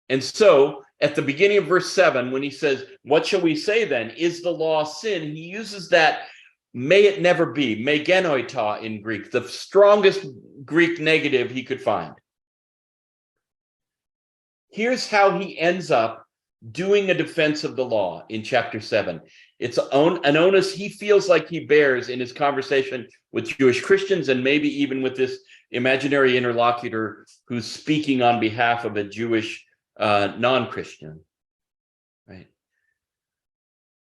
And so at the beginning of verse 7, when he says, what shall we say then? Is the law sin? He uses that may it never be, me genoita in Greek, the strongest Greek negative he could find. Here's how he ends up doing a defense of the law in chapter 7. It's an onus he feels like he bears in his conversation with Jewish Christians, and maybe even with this imaginary interlocutor who's speaking on behalf of a Jewish non-Christian. Right?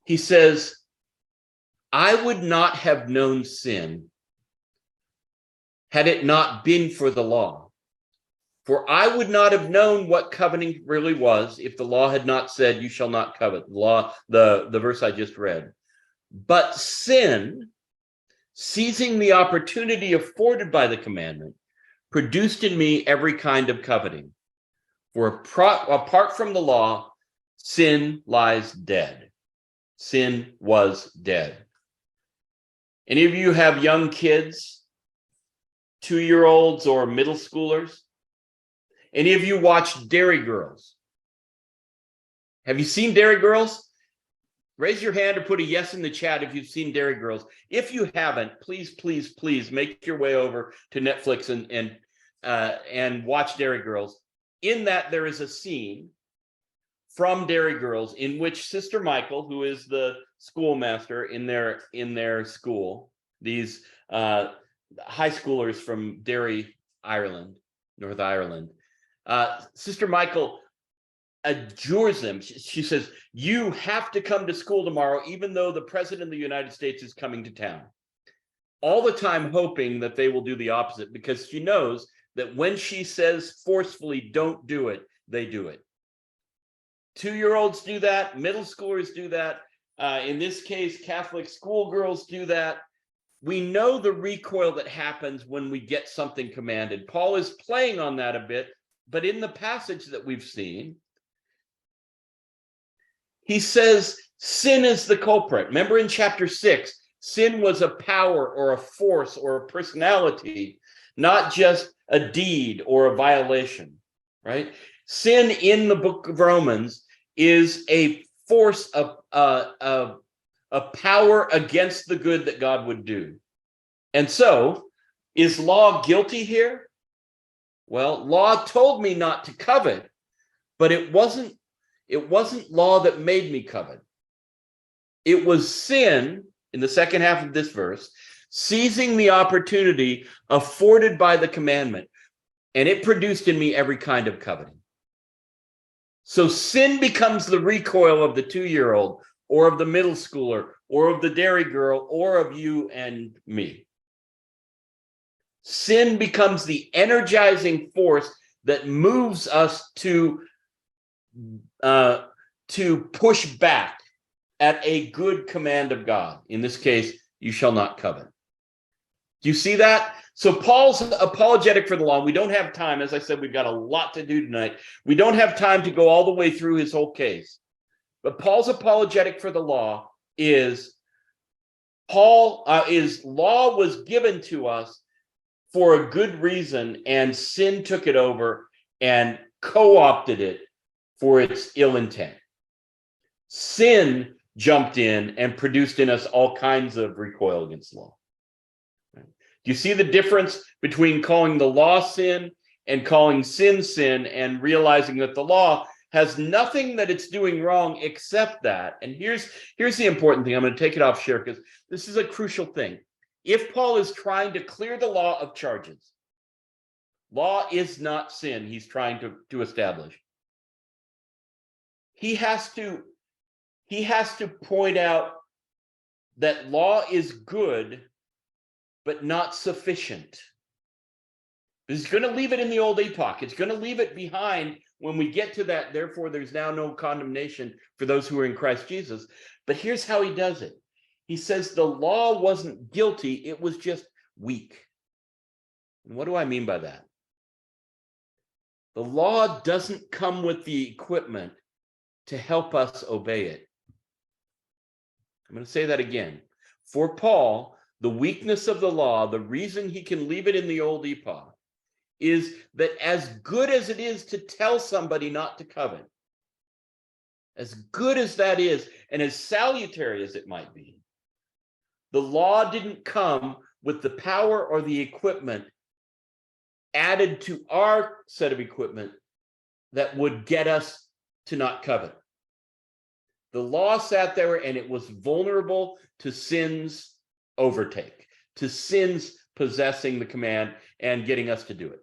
He says, I would not have known sin had it not been for the law. For I would not have known what coveting really was if the law had not said, you shall not covet. The verse I just read. But sin, seizing the opportunity afforded by the commandment, produced in me every kind of coveting. For apart from the law, sin lies dead. Sin was dead. Any of you have young kids, 2-year-olds or middle schoolers? Any of you watch Dairy Girls? Have you seen Dairy Girls? Raise your hand or put a yes in the chat if you've seen Dairy Girls. If you haven't, please, please, please make your way over to Netflix and watch Dairy Girls. In that, there is a scene from Dairy Girls in which Sister Michael, who is the schoolmaster in their school, these high schoolers from Derry, Ireland, North Ireland, Sister Michael adjures them. She says, you have to come to school tomorrow, even though the President of the United States is coming to town. All the time hoping that they will do the opposite, because she knows that when she says forcefully, don't do it, they do it. 2-year-olds do that. Middle schoolers do that. In this case, Catholic schoolgirls do that. We know the recoil that happens when we get something commanded. Paul is playing on that a bit, but in the passage that we've seen, he says sin is the culprit. Remember in chapter 6, sin was a power or a force or a personality, not just a deed or a violation, right? Sin in the book of Romans is a force of a power against the good that God would do. And so, is law guilty here? Well, law told me not to covet, but it wasn't law that made me covet. It was sin, in the second half of this verse, seizing the opportunity afforded by the commandment, and it produced in me every kind of coveting. So sin becomes the recoil of the 2-year-old, or of the middle schooler, or of the dairy girl, or of you and me. Sin becomes the energizing force that moves us to push back at a good command of God. In this case, you shall not covet. Do you see that? So Paul's apologetic for the law. We don't have time. As I said, we've got a lot to do tonight. We don't have time to go all the way through his whole case. But Paul's apologetic for the law is law was given to us for a good reason, and sin took it over and co-opted it for its ill intent. Sin jumped in and produced in us all kinds of recoil against law. Do you see the difference between calling the law sin and calling sin sin, and realizing that the law has nothing that it's doing wrong except that? And here's the important thing. I'm going to take it off share because this is a crucial thing. If Paul is trying to clear the law of charges, law is not sin he's trying to establish. He has to point out that law is good, but not sufficient. He's going to leave it in the old epoch. It's going to leave it behind when we get to that. Therefore, there's now no condemnation for those who are in Christ Jesus. But here's how he does it. He says the law wasn't guilty, it was just weak. And what do I mean by that? The law doesn't come with the equipment to help us obey it. I'm going to say that again. For Paul, the weakness of the law, the reason he can leave it in the old epoch, is that as good as it is to tell somebody not to covet, as good as that is, and as salutary as it might be, the law didn't come with the power or the equipment added to our set of equipment that would get us to not covet. The law sat there and it was vulnerable to sin's overtake, to sin's possessing the command and getting us to do it.